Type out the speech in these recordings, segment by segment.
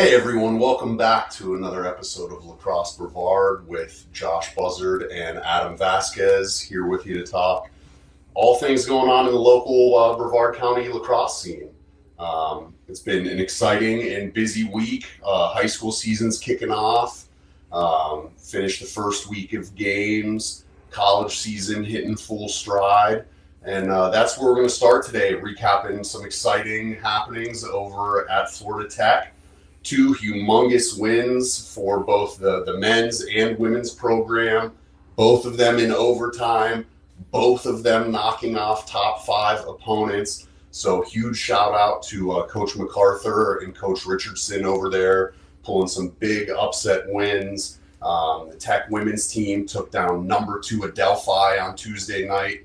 Hey everyone, welcome back to another episode of Lacrosse Brevard with Josh Buzzard and Adam Vasquez here with you to talk all things going on in the local Brevard County lacrosse scene. It's been an exciting and busy week. High school season's kicking off. Finished the first week of games. College season hitting full stride. And that's where we're going to start today, recapping some exciting happenings over at Florida Tech. Two humongous wins for both the men's and women's program, both of them in overtime, both of them knocking off top five opponents. So huge shout out to Coach MacArthur and Coach Richardson over there, pulling some big upset wins. The Tech women's team took down number 2 Adelphi on Tuesday night.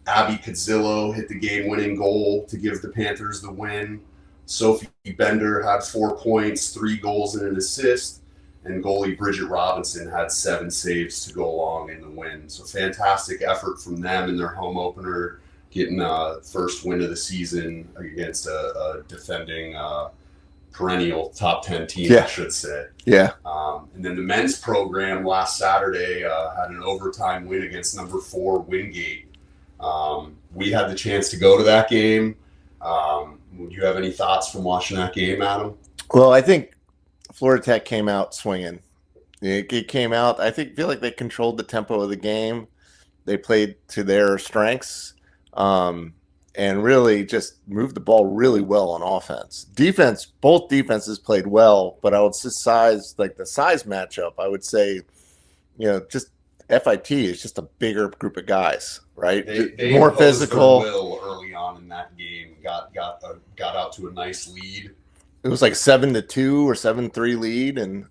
Abby Cadzillo hit the game-winning goal to give the Panthers the win. Sophie Bender had 4 points, 3 goals and an assist, and goalie Bridget Robinson had 7 saves to go along in the win. So fantastic effort from them in their home opener, getting first win of the season against a defending perennial top 10 team, I should say. Yeah. And then the men's program last Saturday had an overtime win against number 4 Wingate. We had the chance to go to that game. Do you have any thoughts from watching that game, Adam? Well, I think Florida Tech came out swinging. It came out, feel like they controlled the tempo of the game. They played to their strengths and really just moved the ball really well on offense. Defense, both defenses played well, but I would say the size matchup, I would say, just FIT is just a bigger group of guys, right? They more physical. Will early on in that game got out to a nice lead. It was like 7-2 or 7-3 lead, and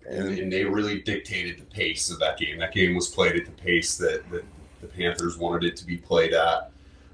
they really dictated the pace of that game. That game was played at the pace that the Panthers wanted it to be played at,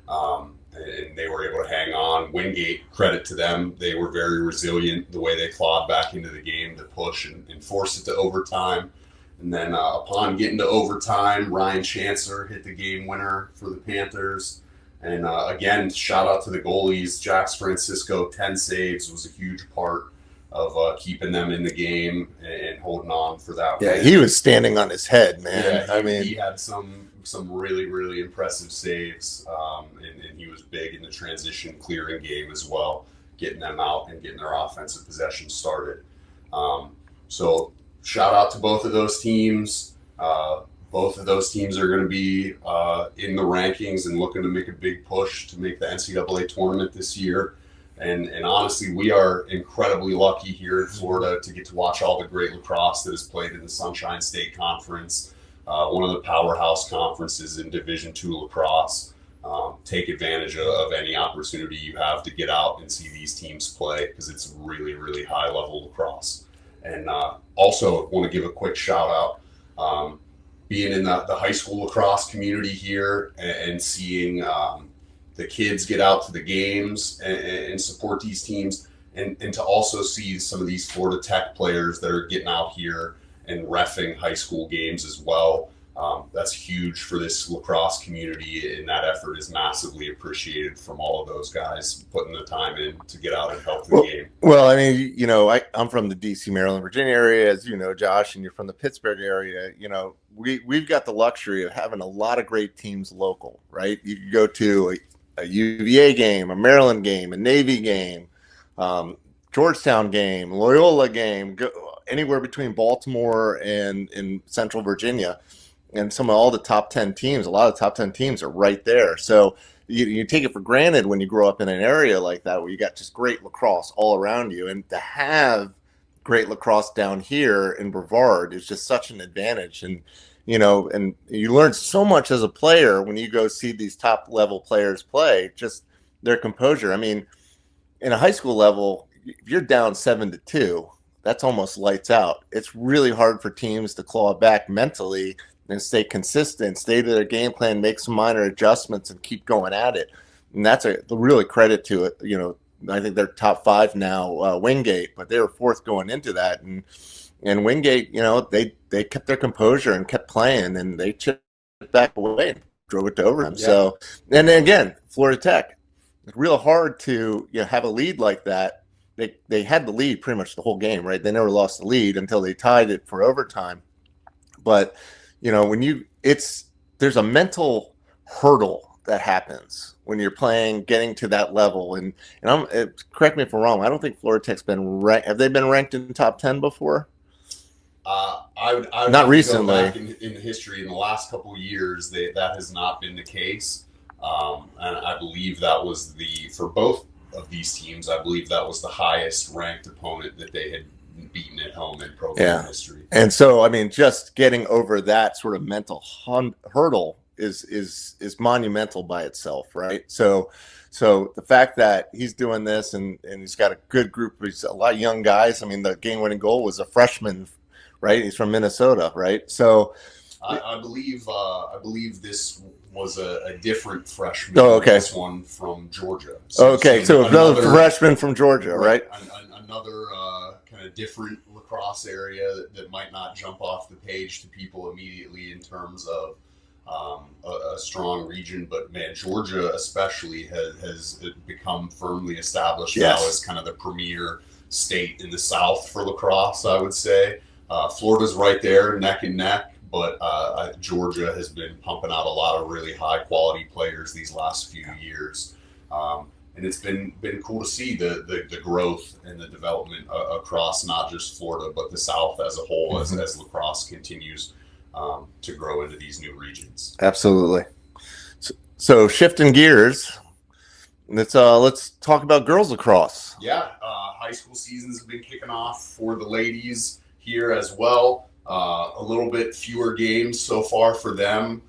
and they were able to hang on. Wingate, credit to them, they were very resilient the way they clawed back into the game to push and force it to overtime. And then upon getting to overtime, Ryan Chancellor hit the game winner for the Panthers. And again, shout out to the goalies. Jax Francisco, 10 saves, was a huge part of keeping them in the game and holding on for that win. Win. He was standing on his head, man. Yeah, he had some really, really impressive saves, and he was big in the transition clearing game as well, getting them out and getting their offensive possession started. So shout out to both of those teams. Both of those teams are going to be in the rankings and looking to make a big push to make the NCAA tournament this year. And honestly, we are incredibly lucky here in Florida to get to watch all the great lacrosse that is played in the Sunshine State Conference, one of the powerhouse conferences in Division II lacrosse. Take advantage of any opportunity you have to get out and see these teams play because it's really, really high-level lacrosse. And also want to give a quick shout out, being in the high school lacrosse community here and seeing the kids get out to the games and support these teams, and to also see some of these Florida Tech players that are getting out here and reffing high school games as well. That's huge for this lacrosse community, and that effort is massively appreciated from all of those guys putting the time in to get out and help the game. Well, I mean, I'm from the D.C., Maryland, Virginia area, as you know, Josh, and you're from the Pittsburgh area. We've got the luxury of having a lot of great teams local, right? You can go to a UVA game, a Maryland game, a Navy game, Georgetown game, Loyola game, anywhere between Baltimore and in Central Virginia. And all the top 10 teams, a lot of the top 10 teams are right there. So you take it for granted when you grow up in an area like that where you got just great lacrosse all around you. And to have great lacrosse down here in Brevard is just such an advantage. And, and you learn so much as a player when you go see these top level players play, just their composure. I mean, in a high school level, if you're down 7-2, that's almost lights out. It's really hard for teams to claw back mentally and stay consistent, stay to their game plan, make some minor adjustments, and keep going at it. And that's a really credit to it. I think they're top 5 now, Wingate, but they were 4th going into that. And Wingate, they kept their composure and kept playing, and they chipped back away and drove it to overtime. Yeah. So, and then again, Florida Tech, it's real hard to have a lead like that they had the lead pretty much the whole game, right? They never lost the lead until they tied it for overtime. But when there's a mental hurdle that happens when you're playing, getting to that level. And correct me if I'm wrong, I don't think Florida Tech's been ranked. Have they been ranked in top 10 before? I would not recently. Go back in history in the last couple of years that has not been the case, and I believe that was for both of these teams. I believe that was the highest ranked opponent that they had beaten at home in program history. And so, I mean, just getting over that sort of mental hurdle is monumental by itself, right? So the fact that he's doing this and he's got a good group, he's a lot of young guys. I mean, the game-winning goal was a freshman, right? He's from Minnesota, right? So I believe this was a different freshman. Oh, okay. This one from Georgia. So another freshman from Georgia, right? Another kind of different lacrosse area that might not jump off the page to people immediately in terms of a strong region, but man, Georgia especially has become firmly established now as kind of the premier state in the South for lacrosse, I would say. Florida's right there, neck and neck, but Georgia has been pumping out a lot of really high quality players these last few years. And it's been cool to see the growth and the development across not just Florida, but the South as a whole, as lacrosse continues to grow into these new regions. Absolutely. So shifting gears, let's talk about girls lacrosse. Yeah, high school seasons have been kicking off for the ladies here as well. A little bit fewer games so far for them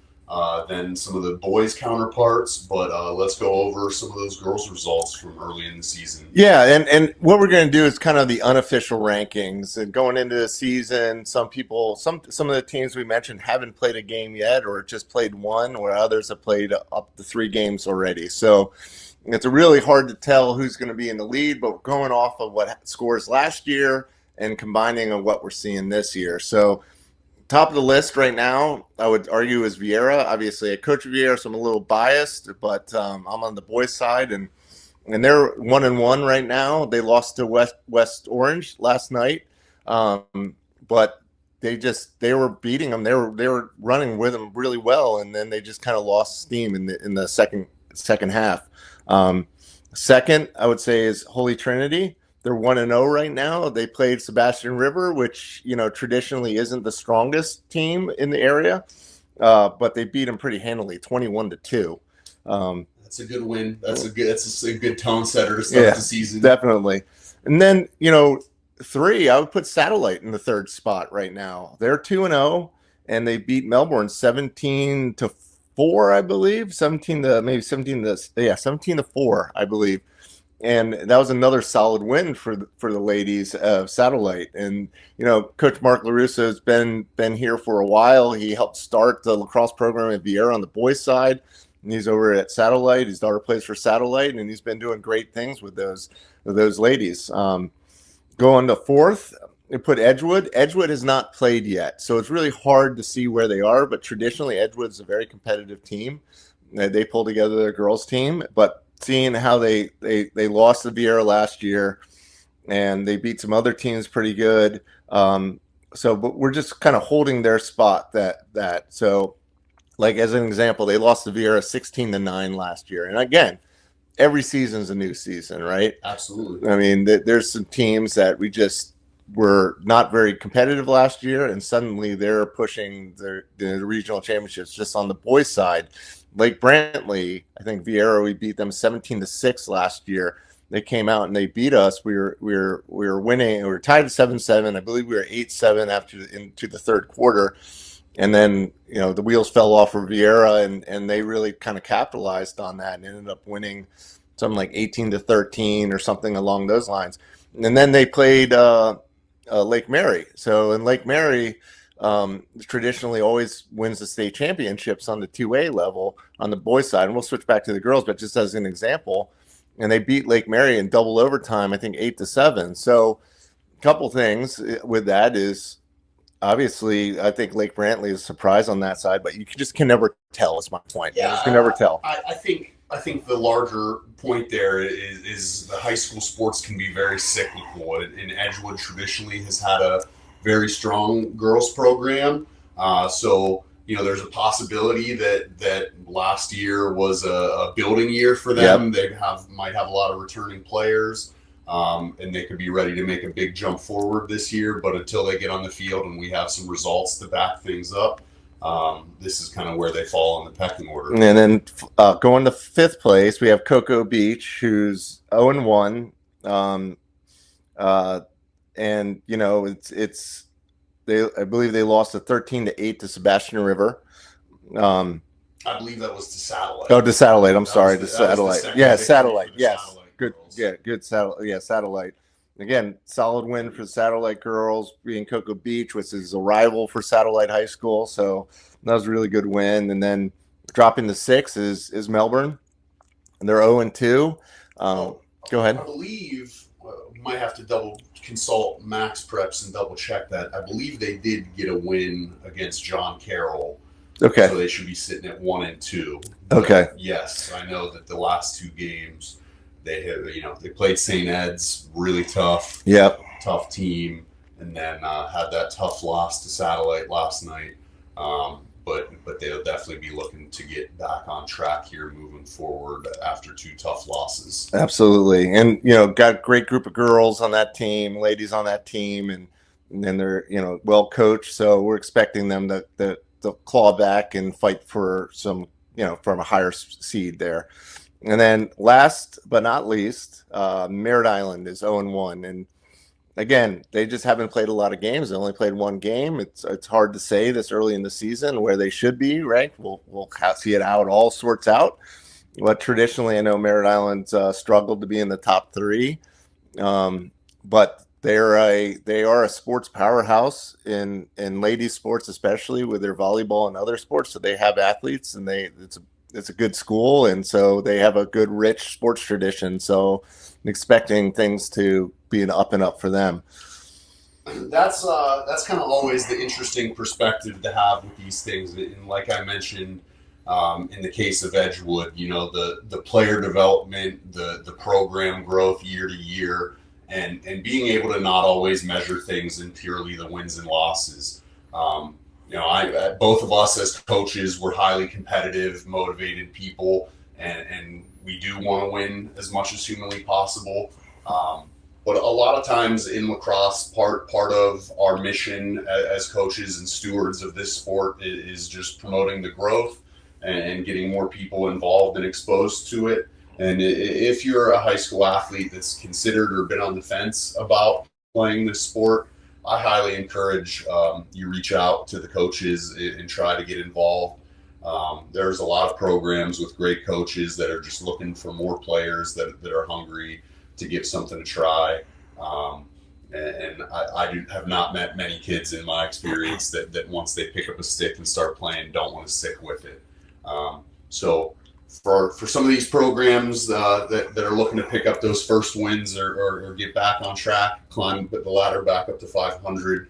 than some of the boys' counterparts, but let's go over some of those girls' results from early in the season. Yeah, and what we're going to do is kind of the unofficial rankings. And going into the season, some of the teams we mentioned haven't played a game yet, or just played one, where others have played up to 3 games already. So it's really hard to tell who's going to be in the lead, but we're going off of what scores last year and combining on what we're seeing this year. So top of the list right now, I would argue, is Vieira. Obviously, I coach Vieira, so I'm a little biased, but I'm on the boys' side, and they're 1-1 right now. They lost to West Orange last night, but they were beating them. They were running with them really well, and then they just kind of lost steam in the second half. Second, I would say, is Holy Trinity. They're 1-0 right now. They played Sebastian River, which traditionally isn't the strongest team in the area, but they beat them pretty handily, 21-2. That's a good win. That's a good tone setter to start the season. Definitely. And then 3, I would put Satellite in the 3rd spot right now. They're 2-0, and they beat Melbourne 17-4, I believe. 17-4, I believe. And that was another solid win for the ladies of Satellite. And Coach Mark LaRusso has been here for a while. He helped start the lacrosse program at Vieira on the boys' side, and he's over at Satellite. His daughter plays for Satellite, and he's been doing great things with those ladies. Going to 4th, they put Edgewood. Edgewood has not played yet, so it's really hard to see where they are. But traditionally, Edgewood's a very competitive team. They pull together their girls' team, but seeing how they lost to Vieira last year, and they beat some other teams pretty good. But we're just kind of holding their spot. So, like as an example, they lost to Vieira 16-9 last year, and again, every season's a new season, right? Absolutely. I mean, there's some teams that we just were not very competitive last year, and suddenly they're pushing the regional championships. Just on the boys' side, Lake Brantley, I think Vieira, we beat them 17-6 last year. They came out and they beat us. We were winning. We were tied at 7-7. I believe we were 8-7 into the 3rd quarter, and then the wheels fell off for Vieira, and they really kind of capitalized on that and ended up winning something like 18-13 or something along those lines. And then they played Lake Mary. So in Lake Mary, traditionally always wins the state championships on the 2A level on the boys' side. And we'll switch back to the girls, but just as an example, and they beat Lake Mary in double overtime, I think 8-7. So a couple things with that is, obviously, I think Lake Brantley is a surprise on that side, but you just can never tell, is my point. Yeah, you can never tell. I think I think the larger point there is the high school sports can be very cyclical. And Edgewood traditionally has had a very strong girls program. So, there's a possibility that last year was a building year for them. Yep. Might have a lot of returning players, and they could be ready to make a big jump forward this year. But until they get on the field and we have some results to back things up, this is kind of where they fall in the pecking order. And then going to fifth place, we have Cocoa Beach, who's 0-1. And I believe they lost 13-8 to Sebastian River. I believe that was to Satellite. Oh, to Satellite. I'm sorry, to Satellite. Yeah, Satellite. Yes, Satellite good. Girls. Yeah, good. Satellite. Again, solid win for the Satellite girls, being Cocoa Beach, which is a rival for Satellite High School. So that was a really good win. And then dropping to 6 is Melbourne, and they're 0-2. Go ahead. I believe might have to double consult Max Preps and double check that. I believe they did get a win against John Carroll. Okay. So they should be sitting at 1-2. Okay. Yes, I know that the last 2 games they have, they played St. Ed's, really tough. Yep. Tough team, and then had that tough loss to Satellite last night. But they'll definitely be looking to get back on track here moving forward after 2 tough losses. Absolutely. And, got a great group of girls on that team, ladies on that team, and then they're, well coached. So we're expecting them to claw back and fight for some, from a higher seed there. And then last but not least, Merritt Island is 0-1. And again, they just haven't played a lot of games. They only played 1 game. It's hard to say this early in the season where they should be, right? We'll see it how it all sorts out. But traditionally, I know Merritt Island's struggled to be in the top 3. But they are a sports powerhouse in ladies sports, especially with their volleyball and other sports. So they have athletes, and it's a good school, and so they have a good, rich sports tradition. So I'm expecting things to be an up and up for them. That's kind of always the interesting perspective to have with these things. And like I mentioned, in the case of Edgewood, the player development, the program growth year to year, and being able to not always measure things in purely the wins and losses. Both of us as coaches, we're highly competitive, motivated people, and we do want to win as much as humanly possible. But a lot of times in lacrosse, part of our mission as coaches and stewards of this sport is just promoting the growth and getting more people involved and exposed to it. And if you're a high school athlete that's considered or been on the fence about playing this sport, I highly encourage you reach out to the coaches and try to get involved. There's a lot of programs with great coaches that are just looking for more players that are hungry to give something a try. And I have not met many kids in my experience that once they pick up a stick and start playing, don't want to stick with it. So for some of these programs that are looking to pick up those first wins or get back on track, climb the ladder back up to 500,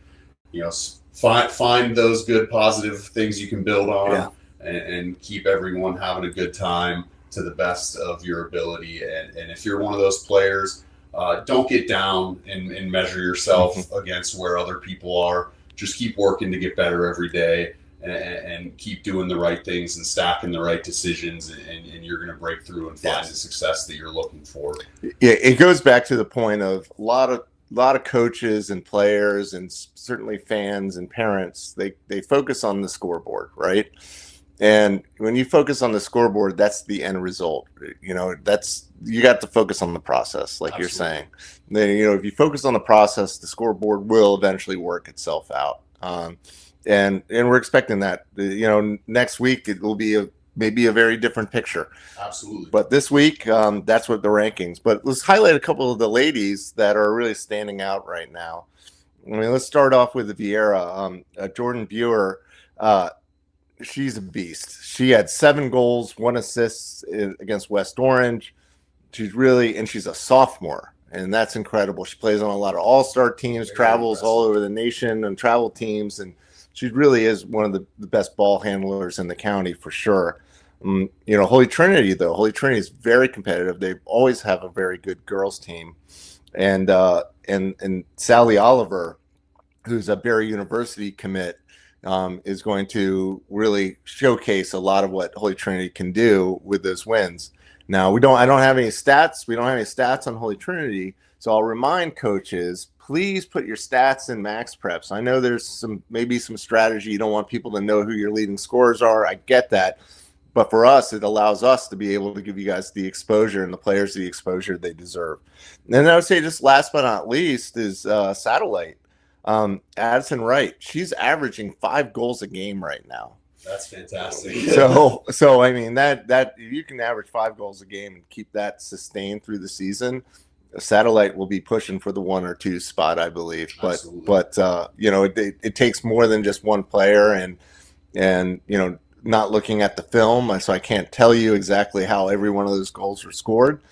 find those good positive things you can build on, and keep everyone having a good time to the best of your ability. And if you're one of those players, don't get down and measure yourself against where other people are. Just keep working to get better every day. And keep doing the right things and stacking the right decisions, and you're going to break through and find the success that you're looking for. Yeah, it goes back to the point of a lot of coaches and players, and certainly fans and parents. They focus on the scoreboard, right? And when you focus on the scoreboard, that's the end result. You got to focus on the process, like Absolutely. You're saying. Then, if you focus on the process, the scoreboard will eventually work itself out. And we're expecting that. Next week it will be maybe a very different picture. Absolutely. But this week, that's what the rankings. But let's highlight a couple of the ladies that are really standing out right now. Let's start off with the Vieira. Jordan Buer. She's a beast. She had 7 goals, 1 assist against West Orange. She's a sophomore. And that's incredible. She plays on a lot of all-star teams, travels all over the nation and travel teams, and she really is one of the best ball handlers in the county for sure. Holy Trinity, though, Holy Trinity is very competitive. They always have a very good girls team. And Sally Oliver, who's a Barry University commit, is going to really showcase a lot of what Holy Trinity can do with those wins. Now, I don't have any stats. We don't have any stats on Holy Trinity. So I'll remind coaches, please put your stats in Max Preps. I know there's maybe some strategy. You don't want people to know who your leading scorers are. I get that. But for us, it allows us to be able to give you guys the exposure and the players the exposure they deserve. And then I would say just last but not least is Satellite. Addison Wright, she's averaging 5 goals a game right now. That's fantastic. So I mean that you can average 5 goals a game and keep that sustained through the season. Satellite will be pushing for the 1 or 2 spot, I believe. But it takes more than just one player, and not looking at the film, so I can't tell you exactly how every one of those goals were scored.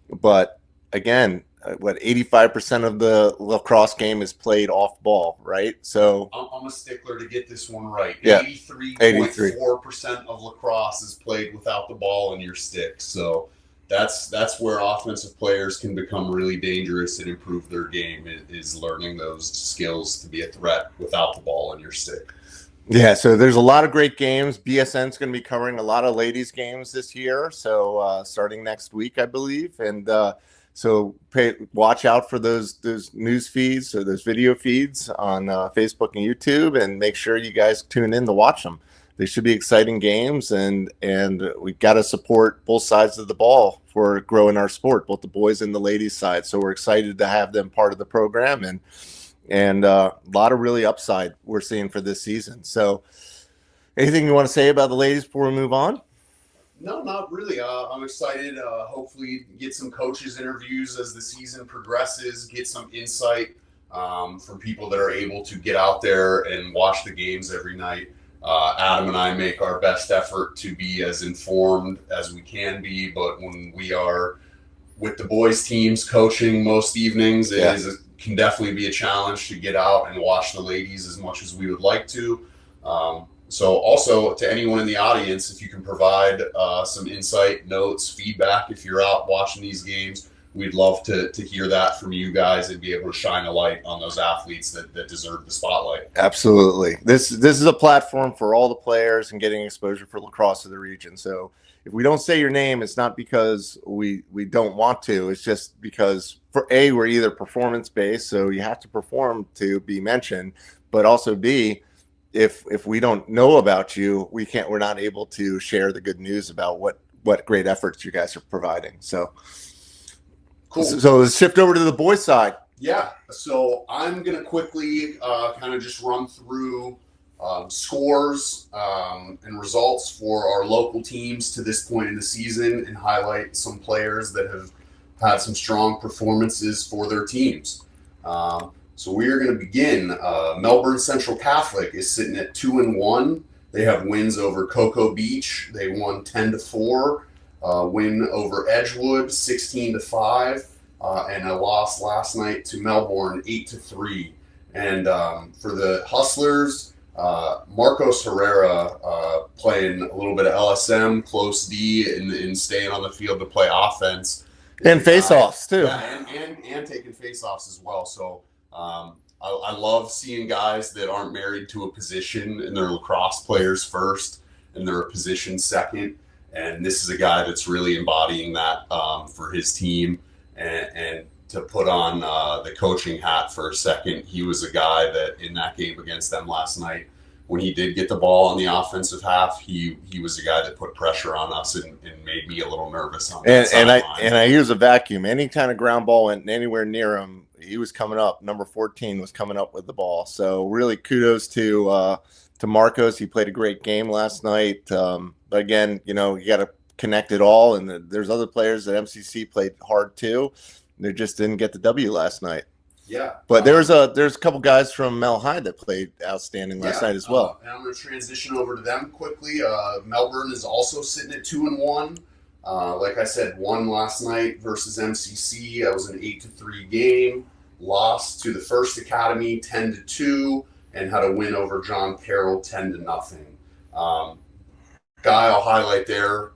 But again, 85% of the lacrosse game is played off ball, right? So I'm a stickler to get this one right. Yeah, 83.4% of lacrosse is played without the ball in your stick. So that's where offensive players can become really dangerous and improve their game, is learning those skills to be a threat without the ball in your stick. Yeah, so there's a lot of great games. BSN's going to be covering a lot of ladies games this year, so starting next week, I believe. And so watch out for those news feeds or those video feeds on Facebook and YouTube, and make sure you guys tune in to watch them. They should be exciting games, and we've got to support both sides of the ball for growing our sport, both the boys and the ladies side. So we're excited to have them part of the program, and a lot of really upside we're seeing for this season. So anything you want to say about the ladies before we move on? No, not really. I'm excited. Hopefully get some coaches interviews as the season progresses, get some insight from people that are able to get out there and watch the games every night. Adam and I make our best effort to be as informed as we can be, but when we are with the boys teams coaching most evenings, it can definitely be a challenge to get out and watch the ladies as much as we would like to. So also to anyone in the audience, if you can provide some insight, notes, feedback, if you're out watching these games, we'd love to hear that from you guys and be able to shine a light on those athletes that deserve the spotlight. Absolutely. This is a platform for all the players and getting exposure for lacrosse of the region. So if we don't say your name, it's not because we don't want to. It's just because we're either performance based, so you have to perform to be mentioned, but also B, if we don't know about you, we're not able to share the good news about what great efforts you guys are providing. So cool. So let's shift over to the boys side. Yeah. So I'm gonna quickly kind of just run through scores and results for our local teams to this point in the season, and highlight some players that have had some strong performances for their teams. So we are going to begin. Melbourne Central Catholic is sitting at 2-1. They have wins over Cocoa Beach. They won 10-4. Win over Edgewood 16-5, and a loss last night to Melbourne 8-3. And for the Hustlers, Marcos Herrera playing a little bit of LSM, close D, and staying on the field to play offense. And face-offs, too. Yeah, and taking face-offs as well. So I love seeing guys that aren't married to a position, and they're lacrosse players first, and they're a position second. And this is a guy that's really embodying that for his team. And to put on the coaching hat for a second, he was a guy that in that game against them last night, when he did get the ball on the offensive half, he was a guy that put pressure on us and made me a little nervous on that and he was a vacuum. Any kind of ground ball went anywhere near him, he was coming up. Number 14 was coming up with the ball. So really kudos to Marcos. He played a great game last night. But again, you got to connect it all. And there's other players at MCC played hard too. They just didn't get the W last night. Yeah, but there's a couple guys from Mel High that played outstanding last night as well. And I'm going to transition over to them quickly. Melbourne is also sitting at 2-1. Like I said, won last night versus MCC. That was an 8-3 game. Lost to the First Academy 10-2, and had a win over John Carroll 10-0. guy I'll highlight there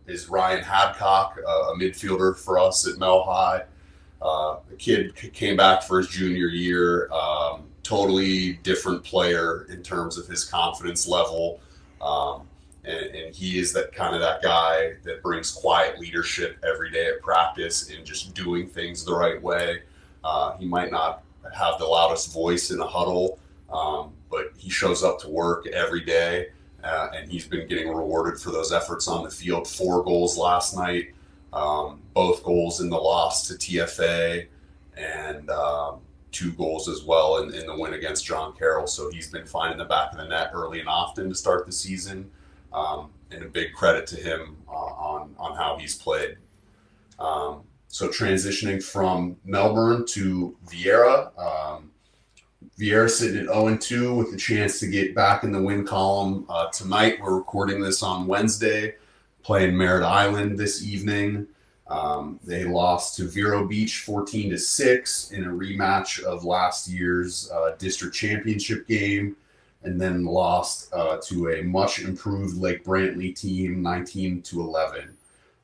is Ryan Hadcock, a midfielder for us at Mel High. The kid came back for his junior year. Totally different player in terms of his confidence level. And he is that guy that brings quiet leadership every day at practice and just doing things the right way. He might not have the loudest voice in a huddle, but he shows up to work every day, and he's been getting rewarded for those efforts on the field. 4 goals last night, both goals in the loss to TFA, and 2 goals as well in the win against John Carroll. So he's been finding the back of the net early and often to start the season, and a big credit to him on how he's played. So transitioning from Melbourne to Vieira. Vieira sitting at 0-2 with a chance to get back in the win column tonight. We're recording this on Wednesday, playing Merritt Island this evening. They lost to Vero Beach 14-6 in a rematch of last year's district championship game, and then lost to a much improved Lake Brantley team 19-11.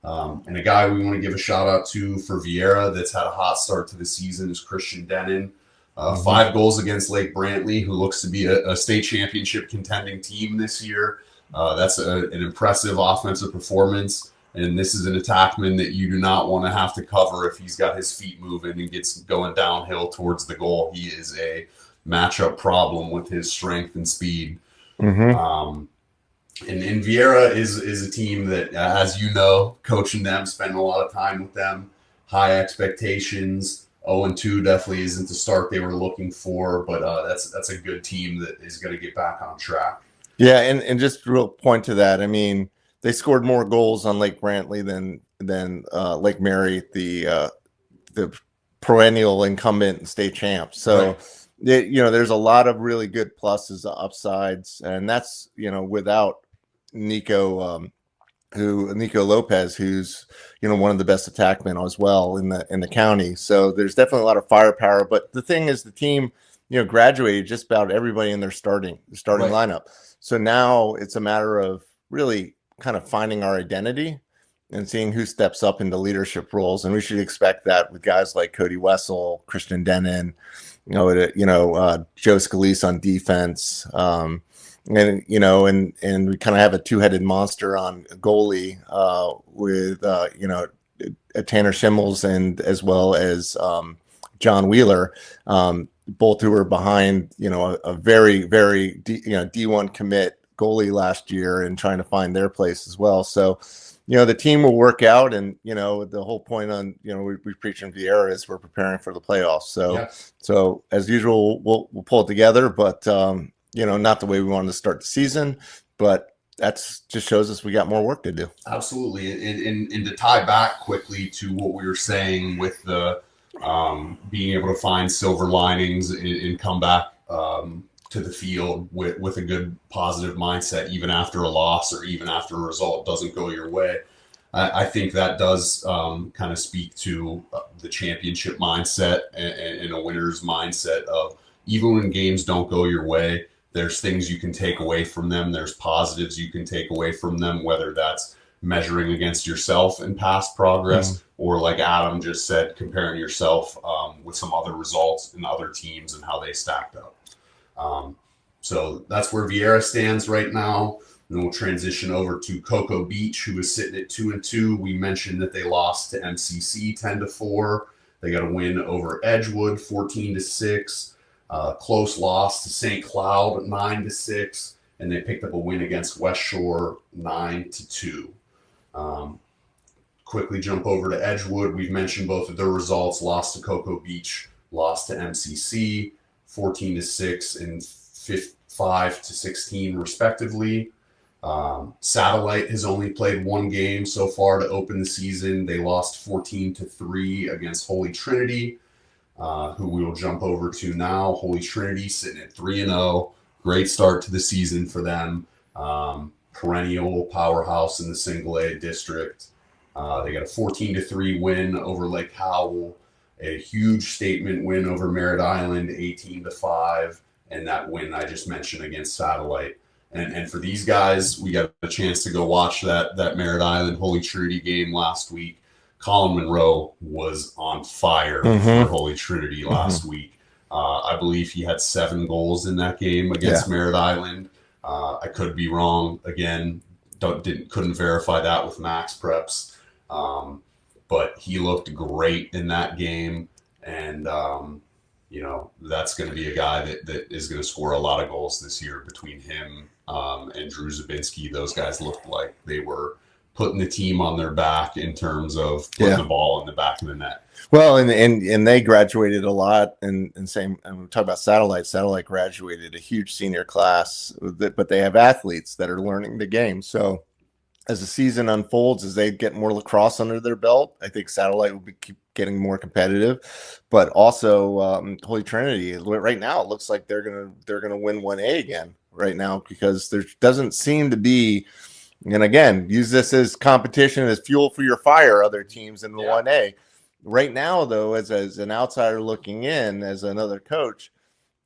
And a guy we want to give a shout out to for Vieira that's had a hot start to the season is Christian Denon. 5 goals against Lake Brantley, who looks to be a state championship contending team this year. That's an impressive offensive performance. And this is an attackman that you do not want to have to cover if he's got his feet moving and gets going downhill towards the goal. He is a matchup problem with his strength and speed. And Vieira is a team that, as you know, coaching them, spending a lot of time with them, high expectations. 0-2 definitely isn't the start they were looking for, but that's a good team that is going to get back on track. Yeah, and just real point to that. I mean, they scored more goals on Lake Brantley than Lake Mary, the perennial incumbent state champs. So, right. There's a lot of really good pluses, upsides, and that's without Nico Lopez, who's one of the best attackmen as well in the county. So there's definitely a lot of firepower. But the thing is, the team graduated just about everybody in their starting right. lineup. So now it's a matter of really kind of finding our identity and seeing who steps up into leadership roles, and we should expect that with guys like Cody Wessel, Christian Denon, Joe Scalise on defense. And we kind of have a 2-headed monster on goalie with Tanner Schimmels and as well as John Wheeler, both who were behind a very very D1 commit goalie last year and trying to find their place as well. So the team will work out, and the whole point on we preach in Vieira is we're preparing for the playoffs. So as usual we'll pull it together, but not the way we wanted to start the season, but that's just shows us we got more work to do. Absolutely. And to tie back quickly to what we were saying with the being able to find silver linings and come back to the field with a good positive mindset, even after a loss or even after a result doesn't go your way. I think that does kind of speak to the championship mindset and a winner's mindset of even when games don't go your way, there's things you can take away from them. There's positives you can take away from them, whether that's measuring against yourself and past progress, or like Adam just said, comparing yourself with some other results in other teams and how they stacked up. So that's where Vieira stands right now. And then we'll transition over to Cocoa Beach, who is sitting at 2-2. We mentioned that they lost to MCC 10-4. They got a win over Edgewood 14-6. Close loss to St. Cloud 9-6, and they picked up a win against West Shore 9-2. Quickly jump over to Edgewood. We've mentioned both of their results: lost to Cocoa Beach, lost to MCC 14-6 and 5-16 respectively. Satellite has only played 1 game so far to open the season. They lost 14-3 against Holy Trinity. Who we will jump over to now. Holy Trinity sitting at 3-0. Great start to the season for them. Perennial powerhouse in the single A district. They got a 14-3 win over Lake Howell, a huge statement win over Merritt Island, 18-5, and that win I just mentioned against Satellite. And for these guys, we got a chance to go watch that Merritt Island Holy Trinity game last week. Colin Monroe was on fire for Holy Trinity last week. I believe he had 7 goals in that game against Merritt Island. I could be wrong. Again, couldn't verify that with Max Preps. But he looked great in that game. And, that's going to be a guy that is going to score a lot of goals this year between him and Drew Zabinski. Those guys looked like they were putting the team on their back in terms of putting the ball in the back of the net. Well, and they graduated a lot, and we talk about Satellite. Satellite graduated a huge senior class, but they have athletes that are learning the game. So as the season unfolds, as they get more lacrosse under their belt, I think Satellite will keep getting more competitive. But also Holy Trinity, right now it looks like they're gonna win 1A again right now, because there doesn't seem to be. And again, use this as competition, as fuel for your fire, other teams in the 1A. Right now, though, as an outsider looking in, as another coach,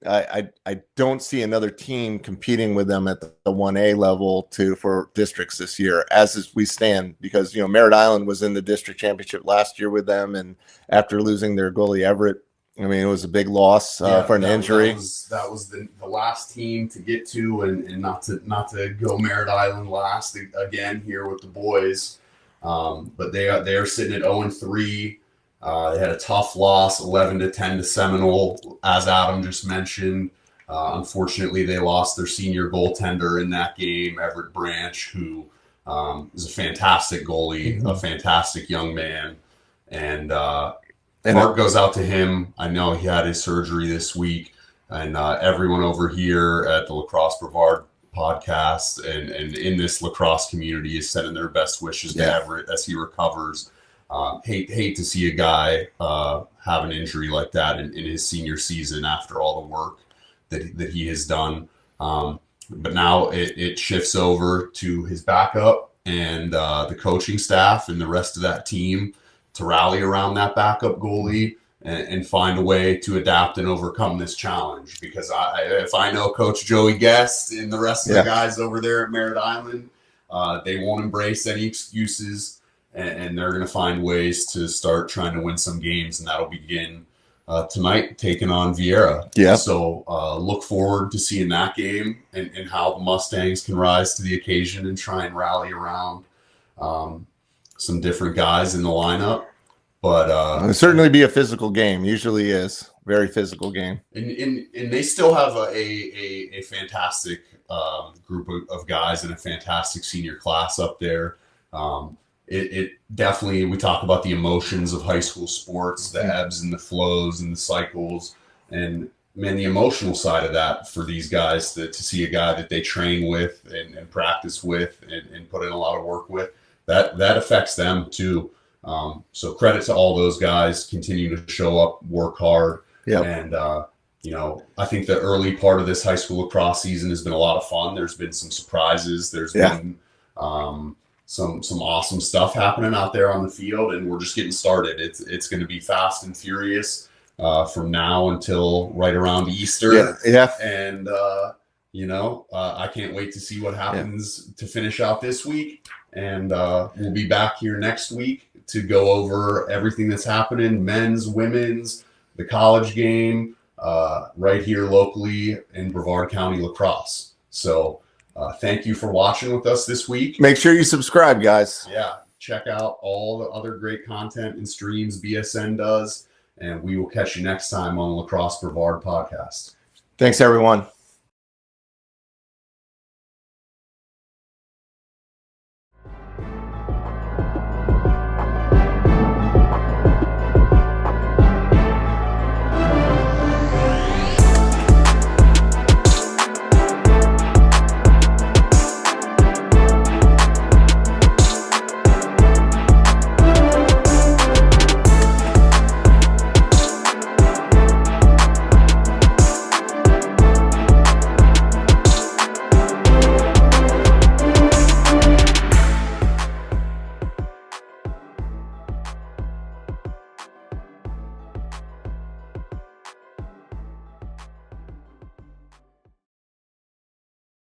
I don't see another team competing with them at the 1A level for districts this year, as we stand, because Merritt Island was in the district championship last year with them, and after losing their goalie Everett, I mean, it was a big loss for an injury. That was the last team to get to, and not to go Merritt Island last again here with the boys, but they are sitting at 0-3. They had a tough loss, 11-10 to Seminole, as Adam just mentioned. Unfortunately, they lost their senior goaltender in that game, Everett Branch, who is a fantastic goalie, a fantastic young man. And Mark goes out to him. I know he had his surgery this week. And everyone over here at the Lacrosse Brevard podcast and in this lacrosse community is sending their best wishes to Everett as he recovers. Hate to see a guy have an injury like that in his senior season after all the work that he has done. But now it shifts over to his backup and the coaching staff and the rest of that team to rally around that backup goalie and find a way to adapt and overcome this challenge. Because if I know Coach Joey Guest and the rest of the guys over there at Merritt Island, they won't embrace any excuses. And they're going to find ways to start trying to win some games, and that'll begin tonight, taking on Vieira. Yeah. So look forward to seeing that game and how the Mustangs can rise to the occasion and try and rally around some different guys in the lineup. But it'll certainly be a physical game. Usually is very physical game. And they still have a fantastic group of guys and a fantastic senior class up there. It definitely, we talk about the emotions of high school sports, the ebbs and the flows and the cycles, and man, the emotional side of that for these guys to see a guy that they train with and practice with and put in a lot of work with, that affects them too. So credit to all those guys, continue to show up, work hard. And, I think the early part of this high school lacrosse season has been a lot of fun. There's been some surprises. There's been, some awesome stuff happening out there on the field, and we're just getting started. It's going to be fast and furious from now until right around Easter. And I can't wait to see what happens to finish out this week. And we'll be back here next week to go over everything that's happening, men's, women's, the college game, right here locally in Brevard County lacrosse. So thank you for watching with us this week. Make sure you subscribe, guys. Yeah. Check out all the other great content and streams BSN does. And we will catch you next time on the Lacrosse Brevard podcast. Thanks, everyone.